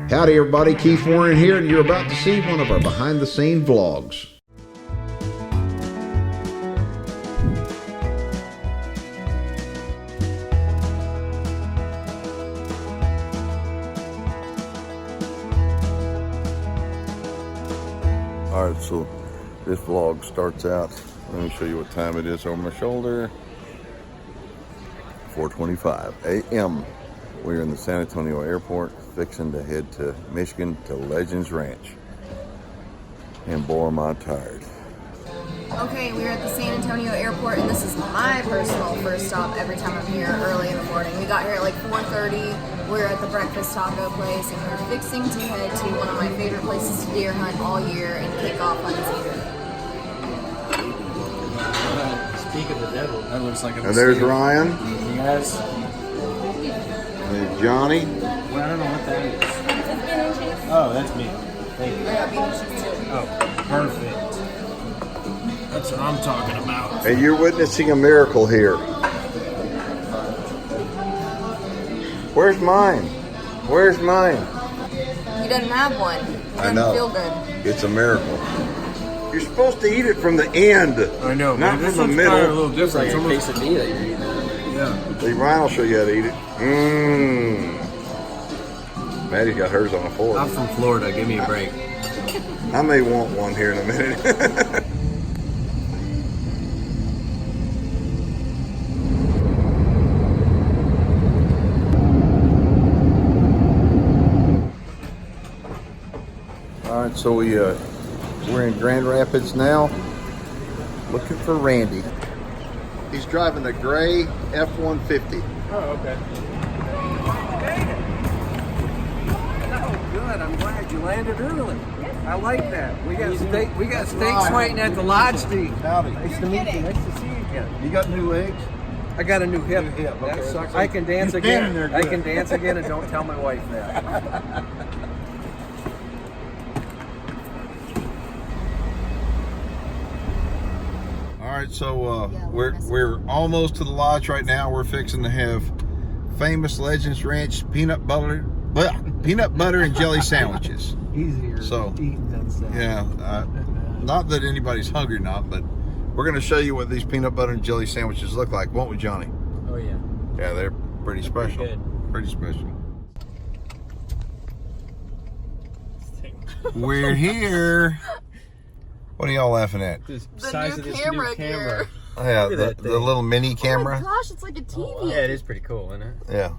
Howdy everybody, Keith Warren here, and you're about to see one of our behind the scene vlogs. Alright, so this vlog starts out, let me show you what time it is over my shoulder. 4:25 a.m. We're in the San Antonio airport, fixing to head to Michigan to Legends Ranch. And boy, am I tired. Okay, we're at the San Antonio airport, and this is my personal first stop every time I'm here early in the morning. We got here at like 4:30. We're at the breakfast taco place, and we're fixing to head to one of my favorite places to deer hunt all year and kick off hunting season. Speak of the devil. That looks like a And there's Ryan. Yes. And there's Johnny. Well, I don't know what that is. Oh, that's me. Thank you. Oh, perfect. That's what I'm talking about. And you're witnessing a miracle here. Where's mine? Where's mine? He doesn't have one. He I doesn't know. feel good. It's a miracle. You're supposed to eat it from the end. I know, not man. from the This one's middle. a little different. It's like a quesadilla you're eating. Yeah. See, Ryan will show you how to eat it. Maddie's got hers on a fork. I'm from Florida. Give me a break. I may want one here in a minute. All right, so we're in Grand Rapids now, looking for Randy. He's driving the gray F-150. Oh, okay. Oh, good. I'm glad you landed early. I like that. We got steaks waiting at the lodge, Steve. Howdy. Nice to meet you. Nice to see you again. You got new legs? I got a new hip. New hip, okay. That sucks. I can dance You're standing again. there I good. can dance again, and don't tell my wife that. All right, so we're almost to the lodge right now. We're fixing to have famous Legends Ranch peanut butter and jelly sandwiches. Easier So, eating than saying. Yeah, not that anybody's hungry, not, but we're going to show you what these peanut butter and jelly sandwiches look like, won't we, Johnny? Oh yeah. Yeah, they're pretty special. good. Pretty special. We're here. What are y'all laughing at? The size of this new camera. Yeah, Look at that the thing. little mini Oh camera. my gosh, it's like a TV. Yeah, it is pretty cool, isn't it? Yeah.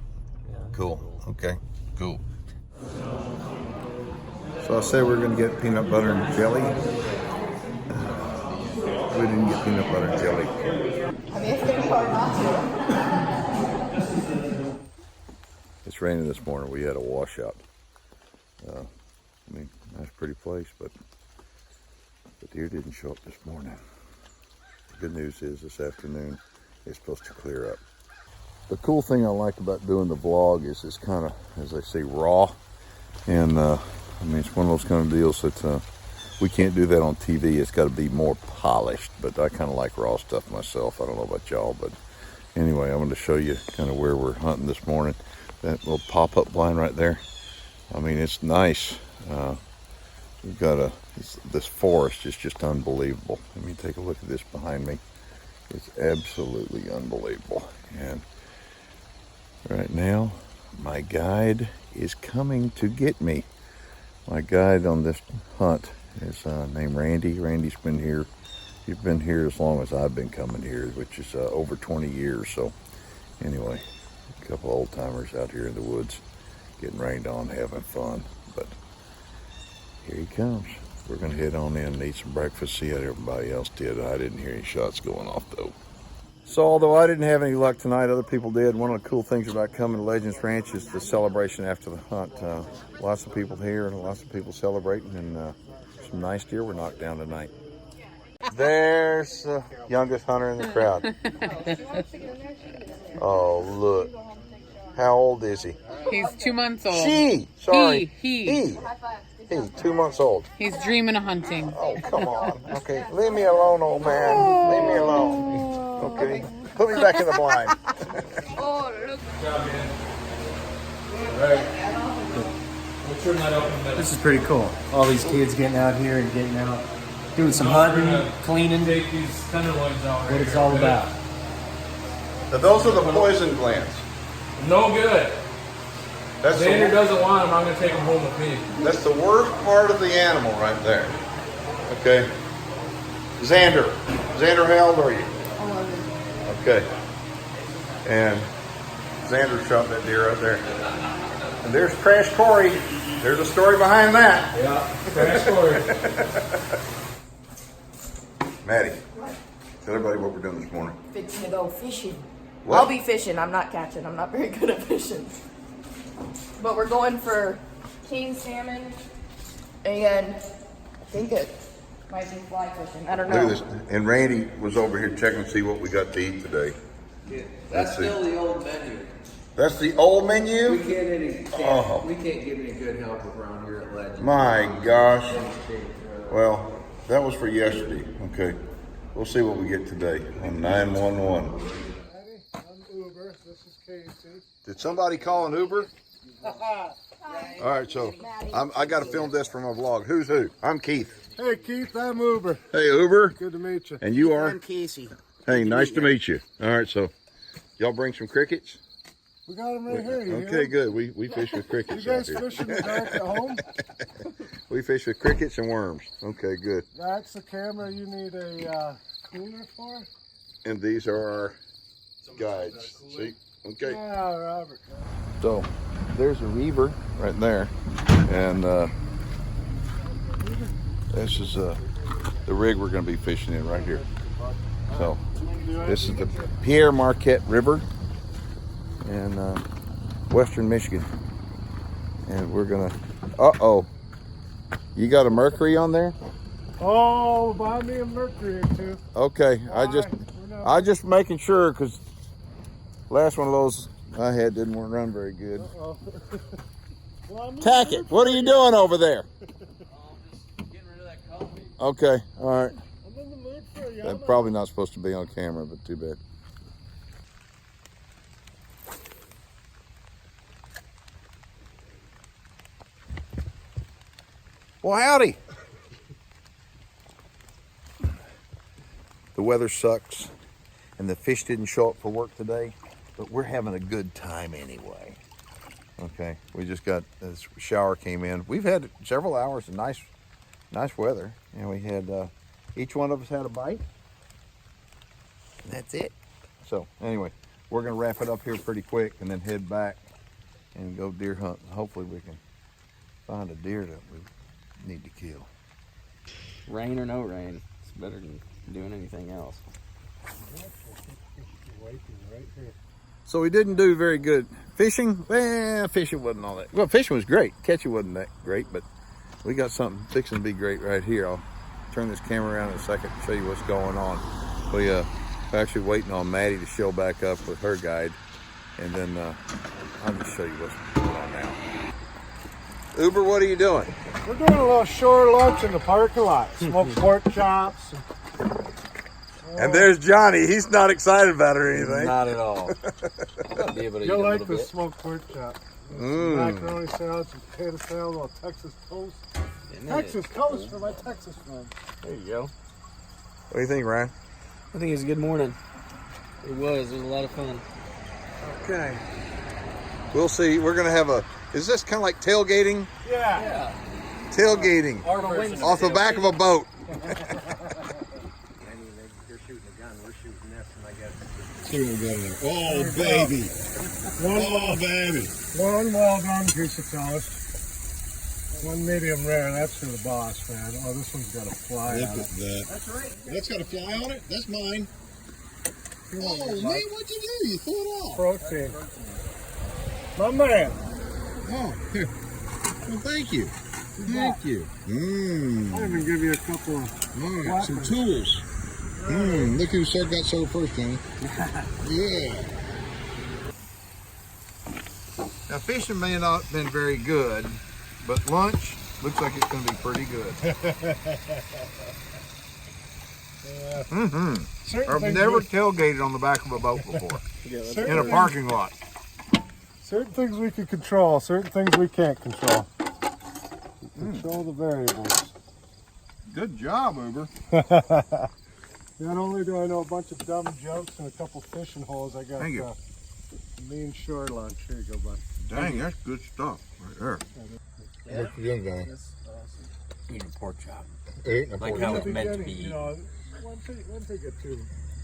Cool. Okay. Cool. So I said we're going to get peanut butter and jelly. We didn't get peanut butter and jelly. I mean, it's going to be hard not to. It's raining this morning. We had a washout. I mean, nice pretty place, but the deer didn't show up this morning. The good news is this afternoon it's supposed to clear up. The cool thing I like about doing the vlog is it's kind of, as I say, raw. And I mean, it's one of those kind of deals that we can't do that on TV. It's got to be more polished, but I kind of like raw stuff myself. I don't know about y'all, but anyway, I'm going to show you kind of where we're hunting this morning. That little pop-up blind right there. I mean, it's nice. We've got this forest is just unbelievable. Let me take a look at this behind me. It's absolutely unbelievable. And right now, my guide is coming to get me. My guide on this hunt is named Randy. Randy's been here. He's been here as long as I've been coming here, which is over 20 years. So anyway, a couple old timers out here in the woods, getting rained on, having fun. But here he comes. We're gonna head on in and eat some breakfast, see how everybody else did. I didn't hear any shots going off though. So although I didn't have any luck tonight, other people did. One of the cool things about coming to Legends Ranch is the celebration after the hunt. Lots of people here and lots of people celebrating, and some nice deer were knocked down tonight. There's the youngest hunter in the crowd. Oh, look. How old is he? He's 2 months old. Sorry. He. He, 2 months old. He's dreaming of hunting. Oh, come on. Okay, leave me alone, old man. Leave me alone. Okay, put me back in the blind. Oh, look. We'll turn that out in a minute. This is pretty cool. All these kids getting out here and getting out, doing some hunting, cleaning. Take these tenderloins out right What it's here, all okay? about. Now, those are the poison glands. No good. That's Xander the, doesn't want them. I'm going to take them home with me. that's the worst part of the animal right there. Okay. Xander, how old are you? 11. Okay. And Xander shot that deer right there. And there's Crash Corey. There's a story behind that. Yeah, crash story. Maddie, tell everybody what we're doing this morning. Fixing to go fishing. What? I'll be fishing. I'm not catching. I'm not very good at fishing. But we're going for king salmon, and I think it might be fly fishing. I don't know. Look at this. And Randy was over here checking to see what we got to eat today. That's Let's see. still the old menu. That's the old We menu? we can't give any good help around here at Legend. My gosh. Well, that was for yesterday. Okay. We'll see what we get today on 911. I'm Uber. This is Casey. Did somebody call an Uber? All right, so I got to film this for my vlog. Who's who? I'm Keith. Hey, Keith. I'm Uber. Hey, Uber. Good to meet you. And you are? Casey. Hey, nice to meet you. All right, so y'all bring some crickets? We got them right here. You hear Okay, 'em? good. We fish with You crickets guys out here. fish in the dark at home? We fish with crickets and worms. Okay, good. That's the camera you need a cooler for? And these are our guides. See? Okay. Yeah, Robert. So there's a reaver right there, and this is the rig we're going to be fishing in right here. So this is the Pierre Marquette River in western Michigan, and we're gonna. You got a Mercury on there? Oh, buy me a Mercury or two. Okay, I just making sure because last one of those I had didn't run very good. Uh-oh. Well, I'm Tack it. What are you doing over there? Getting rid of that coffee. Okay, all right. I'm in the mood for a That's Yamaha. probably not supposed to be on camera, but too bad. Well, howdy. The weather sucks, and the fish didn't show up for work today, but we're having a good time anyway. Okay, we just got this shower came in. We've had several hours of nice weather, and we had each one of us had a bite. And that's it. So anyway, we're gonna wrap it up here pretty quick, and then head back and go deer hunting. Hopefully, we can find a deer that we need to kill. Rain or no rain, it's better than doing anything else. Waiting right here. So we didn't do very good fishing. Well, fishing wasn't all that. Well, fishing was great. Catching wasn't that great, but we got something fixing to be great right here. I'll turn this camera around in a second and show you what's going on. We're actually waiting on Matti to show back up with her guide, and then I'll just show you what's going on now. Uber, what are you doing? We're doing a little shore lunch in the parking lot. Smoked pork chops. And there's Johnny. He's not excited about it or anything. Not at all. I'll be able to eat You'll a like little the bit. smoked pork chop. Mm. Macaroni salad, some potato salad, a little Texas toast. Isn't it? Texas toast for my Texas friends. There you go. What do you think, Ryan? I think it was a good morning. It was a lot of fun. Okay. We'll see. We're gonna have is this kind of like tailgating? Yeah. Tailgating Our version off the back of a boat. See what we got in there. Oh, baby. Oh, baby. One well done piece of toast. One medium rare. That's for the boss, man. Oh, this one's got a fly on it. that. That's right. That's got a fly on it? That's mine. Oh, man, what'd you do? You threw it off. Protein. My man. Oh, here. Well, thank you. Thank you. I'll even give you a couple of... All right, some tools. Look who got sold first, Johnny. Yeah. Now, fishing may not have been very good, but lunch looks like it's going to be pretty good. I've never tailgated on the back of a boat before. In a parking lot. Certain things we can control, certain things we can't control. Control the variables. Good job, Uber. Not only do I know a bunch of dumb jokes and a couple fishing holes, I got Thank you. mean shore lunch. Here you go, bud. Dang, that's good stuff right there. What you doing, Danny? Eating a pork chop. Eating a Like how it's meant to be eaten. You know, one thing get too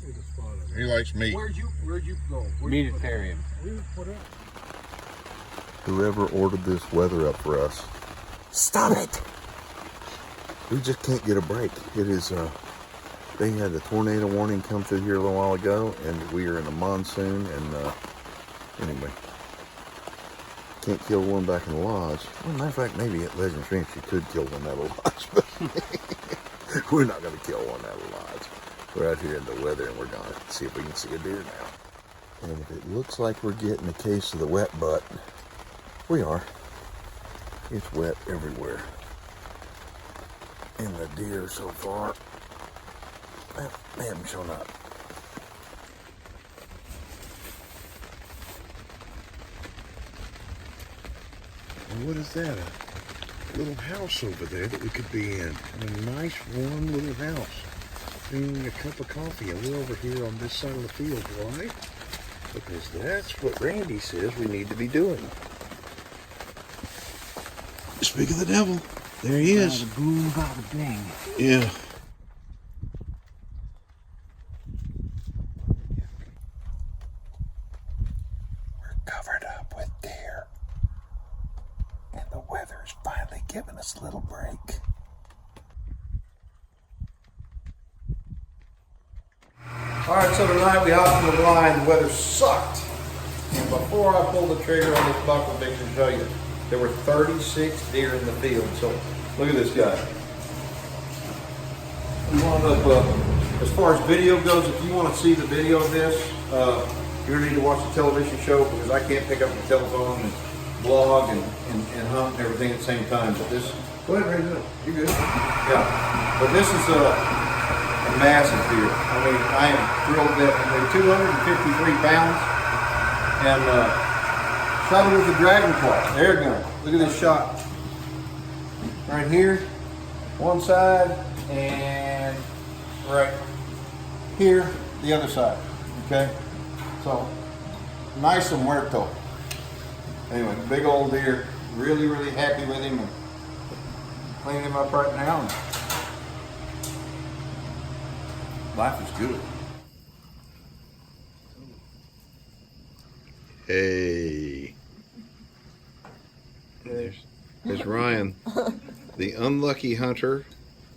in the spot. He likes meat. Where'd you go? Mediterranean. Where you put it? Whoever ordered this weather up for us, stop it! We just can't get a break. It is, they had a tornado warning come through here a little while ago, and we are in a monsoon, and anyway, can't kill one back in the lodge. Well, matter of fact, maybe at Legend Stream she could kill one at a lodge, but we're not going to kill one at a lodge. We're out here in the weather, and we're going to see if we can see a deer now. And if it looks like we're getting a case of the wet butt, we are. It's wet everywhere. And the deer so far, well, they haven't shown up. And what is that? A little house over there that we could be in. A nice warm little house. Drinking a cup of coffee. And we're over here on this side of the field. Why? Because that's what Randy says we need to be doing. Speak of the devil. There he is. Bada boom, bada bing. Yeah. We're covered up with deer. And the weather's finally giving us a little break. Alright, so tonight we hopped in the blind. The weather sucked. And before I pulled the trigger on this buck, I can tell you, there were 36 deer in the field. So look at this guy. We wound up, as far as video goes, if you want to see the video of this, you're going to need to watch the television show because I can't pick up the telephone and blog and hunt and everything at the same time. But this, go ahead, Randy. You good? Yeah. But this is a massive deer. I mean, I am thrilled that they're 253 pounds and shot it with a dragon claw, air gun. Look at this shot. Right here, one side, and right here, the other side. Okay? So, nice and muerto. Anyway, big old deer. Really, really happy with him. And cleaning him up right now. And life is good. Hey. There's Ryan, the unlucky hunter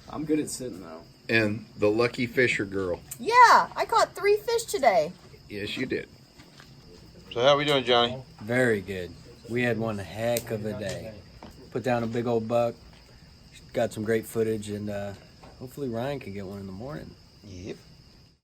I'm good at sitting though. and the lucky fisher girl. Yeah, I caught 3 fish today. Yes, you did. So how we doing, Johnny? Very good. We had one heck of a day. Put down a big old buck. Got some great footage, and hopefully Ryan can get one in the morning. Yep.